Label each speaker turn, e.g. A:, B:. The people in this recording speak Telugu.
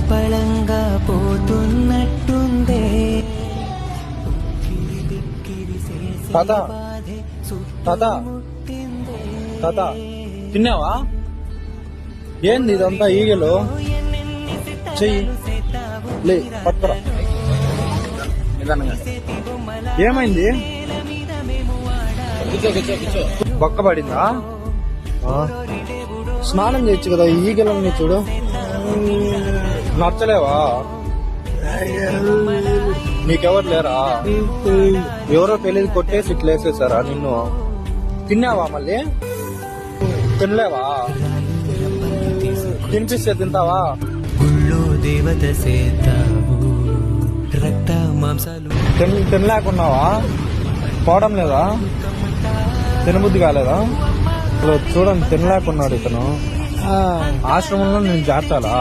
A: నిష్ఫలంగా పోతున్నట్టుందే.
B: తాత తాత తాత తిన్నావా? ఏంది ఇదంతా ఈగలు? చెయ్యి లే పట్టుకురా. ఏమైంది? బొక్క పడిందా? స్నానం చేయొచ్చు కదా, ఈగలన్నీ చూడు. నచ్చలేవా? నీకెవరు లేరా? ఎవరో తెలియదు కొట్టేసి ఇట్లా వేసేసారా నిన్ను? తిన్నావా? మళ్ళీ తినలేవా? తినిపిస్తే తింటావా?
A: గుళ్ళో దేవత సేతావు రక్త మాంసాలు
B: తినలేకున్నావా? పోవడం లేదా? తినబుద్ధి కాలేదా? చూడండి తినలేకున్నాడు ఇతను. ఆశ్రమంలో నేను చేర్చాలా?